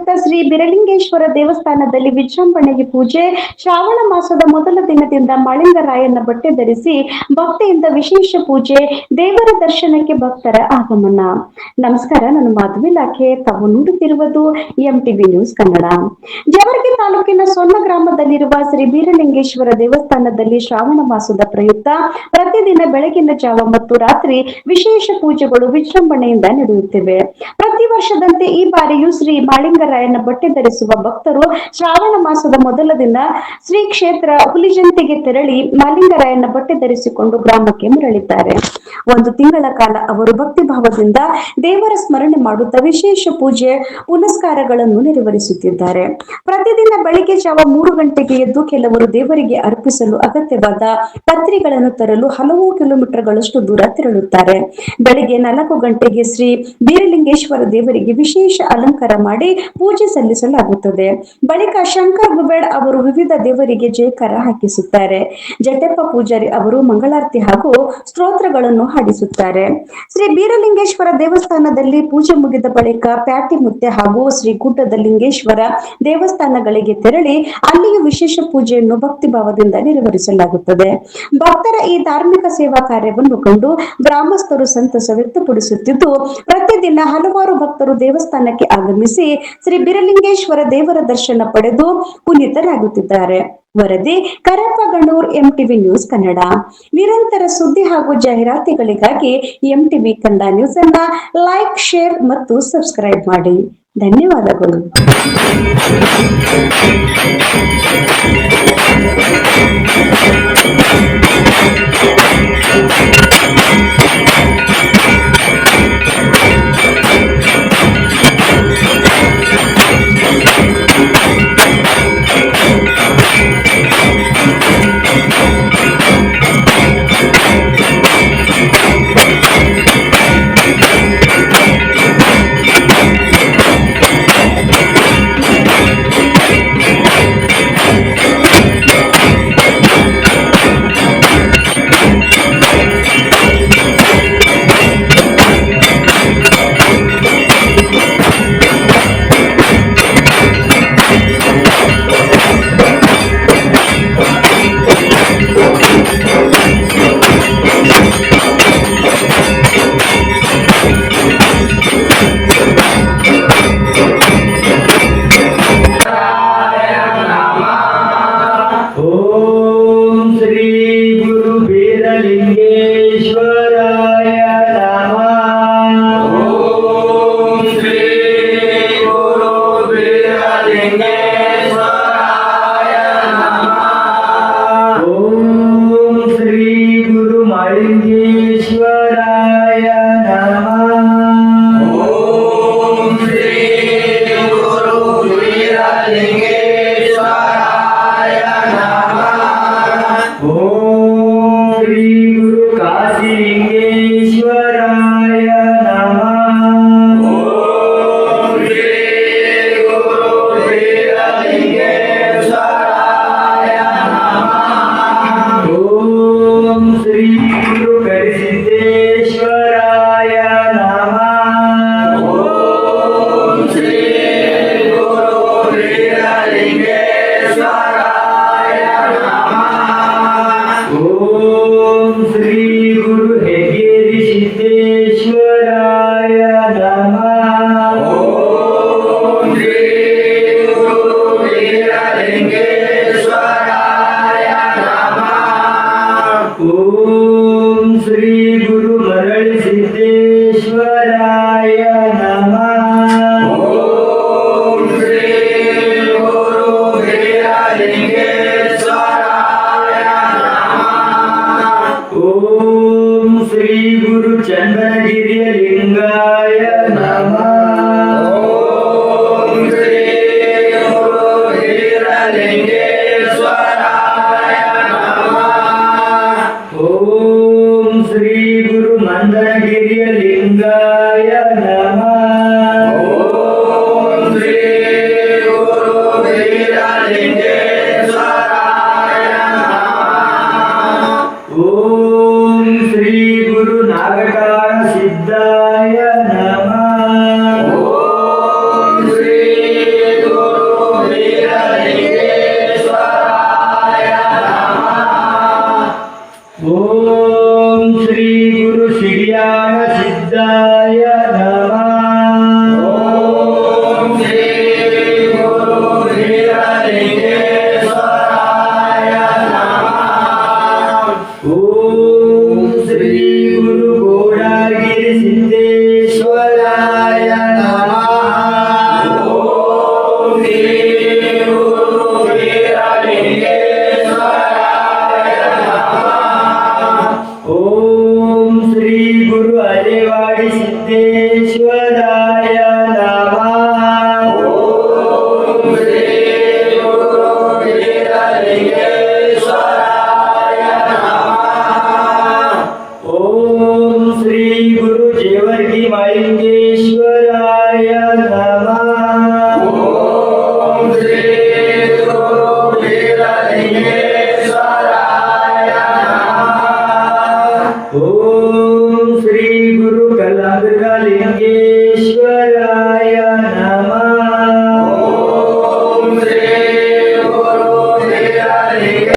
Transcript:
ಪ್ರಯುಕ್ತ ಶ್ರೀ ಬಿರಲಿಂಗೇಶ್ವರ ದೇವಸ್ಥಾನದಲ್ಲಿ ವಿಜೃಂಭಣೆಗೆ ಪೂಜೆ. ಶ್ರಾವಣ ಮಾಸದ ಮೊದಲ ದಿನದಿಂದ ಮಾಳಿಂಗರಾಯನ ಬಟ್ಟೆ ಧರಿಸಿ ಭಕ್ತಿಯಿಂದ ವಿಶೇಷ ಪೂಜೆ. ದೇವರ ದರ್ಶನಕ್ಕೆ ಭಕ್ತರ ಆಗಮನ. ನಮಸ್ಕಾರ, ನಾನು ಮಾಧವಿ ಲಾಖೆ. ತಾವು ನೋಡುತ್ತಿರುವುದು ಎಂಟಿವಿ ನ್ಯೂಸ್ ಕನ್ನಡ. ಜವರ್ಗಿ ತಾಲೂಕಿನ ಸೊನ್ನ ಗ್ರಾಮದಲ್ಲಿರುವ ಶ್ರೀ ಬೀರಲಿಂಗೇಶ್ವರ ದೇವಸ್ಥಾನದಲ್ಲಿ ಶ್ರಾವಣ ಮಾಸದ ಪ್ರಯುಕ್ತ ಪ್ರತಿದಿನ ಬೆಳಗಿನ ಜಾವ ಮತ್ತು ರಾತ್ರಿ ವಿಶೇಷ ಪೂಜೆಗಳು ವಿಜೃಂಭಣೆಯಿಂದ ನಡೆಯುತ್ತಿವೆ. ಪ್ರತಿ ವರ್ಷದಂತೆ ಈ ಬಾರಿಯೂ ಶ್ರೀ ಮಾಳಿಂಗರಾಯನ ಬಟ್ಟೆ ಧರಿಸುವ ಭಕ್ತರು ಶ್ರಾವಣ ಮಾಸದ ಮೊದಲ ದಿನ ಶ್ರೀ ಕ್ಷೇತ್ರ ಹುಲಿಜಂತಿಗೆ ತೆರಳಿ ಮಾಳಿಂಗರಾಯನ ಬಟ್ಟೆ ಧರಿಸಿಕೊಂಡು ಗ್ರಾಮಕ್ಕೆ ಮರಳಿದ್ದಾರೆ. ಒಂದು ತಿಂಗಳ ಕಾಲ ಅವರು ಭಕ್ತಿ ಭಾವದಿಂದ ದೇವರ ಸ್ಮರಣೆ ಮಾಡುತ್ತಾ ವಿಶೇಷ ಪೂಜೆ ಪುನಸ್ಕಾರಗಳನ್ನು ನೆರವೇರಿಸುತ್ತಿದ್ದಾರೆ. ಪ್ರತಿದಿನ ಬೆಳಿಗ್ಗೆ ಜಾವ 3 ಗಂಟೆಗೆ ಎದ್ದು ಕೆಲವರು ದೇವರಿಗೆ ಅರ್ಪಿಸಲು ಅಗತ್ಯವಾದ ಪತ್ರಿಗಳನ್ನು ತರಲು ಹಲವು ಕಿಲೋಮೀಟರ್ಗಳಷ್ಟು ದೂರ ತೆರಳುತ್ತಾರೆ. ಬೆಳಿಗ್ಗೆ 4 ಗಂಟೆಗೆ ಶ್ರೀ ಬೀರಲಿಂಗೇಶ್ವರ ದೇವರಿಗೆ ವಿಶೇಷ ಅಲಂಕಾರ ಮಾಡಿ ಪೂಜೆ ಸಲ್ಲಿಸಲಾಗುತ್ತದೆ. ಬಳಿಕ ಶಂಕರ್ ಗುಬೇಡ್ ಅವರು ವಿವಿಧ ದೇವರಿಗೆ ಜಯಕಾರ ಹಾಕಿಸುತ್ತಾರೆ. ಜಟೆಪ್ಪ ಪೂಜಾರಿ ಅವರು ಮಂಗಳಾರತಿ ಹಾಗೂ ಸ್ತೋತ್ರಗಳನ್ನು ಹಾಡಿಸುತ್ತಾರೆ. ಶ್ರೀ ಬೀರಲಿಂಗೇಶ್ವರ ದೇವಸ್ಥಾನದಲ್ಲಿ ಪೂಜೆ ಮುಗಿದ ಬಳಿಕ ಪ್ಯಾಟಿ ಮುತ್ತೆ ಹಾಗೂ ಶ್ರೀ ಗುಡ್ಡದ ಲಿಂಗೇಶ್ವರ ದೇವಸ್ಥಾನಗಳಿಗೆ ತೆರಳಿ ಅಲ್ಲಿಯೂ ವಿಶೇಷ ಪೂಜೆಯನ್ನು ಭಕ್ತಿ ಭಾವದಿಂದ ನೆರವೇರಿಸಲಾಗುತ್ತದೆ. ಭಕ್ತರ ಈ ಧಾರ್ಮಿಕ ಸೇವಾ ಕಾರ್ಯವನ್ನು ಕಂಡು ಗ್ರಾಮಸ್ಥರು ಸಂತಸ ವ್ಯಕ್ತಪಡಿಸುತ್ತಿದ್ದು, ಪ್ರತಿದಿನ ಹಲವಾರು ಭಕ್ತರು ದೇವಸ್ಥಾನಕ್ಕೆ ಆಗಮಿಸಿ ಶ್ರೀ ಬೀರಲಿಂಗೇಶ್ವರ ದೇವರ ದರ್ಶನ ಪಡೆದು ಪುನೀತರಾಗುತ್ತಿದ್ದಾರೆ. ವರದಿ ಕರಪ್ಪಗಣ್ಣೂರ್, ಎಂಟಿವಿ ನ್ಯೂಸ್ ಕನ್ನಡ. ನಿರಂತರ ಸುದ್ದಿ ಹಾಗೂ ಜಾಹೀರಾತುಗಳಿಗಾಗಿ ಎಂಟಿವಿ ಕನ್ನಡ ನ್ಯೂಸ್ ಅನ್ನ ಲೈಕ್, ಶೇರ್ ಮತ್ತು ಸಬ್ಸ್ಕ್ರೈಬ್ ಮಾಡಿ. ಧನ್ಯವಾದಗಳು. लंकालिंगेश्वराय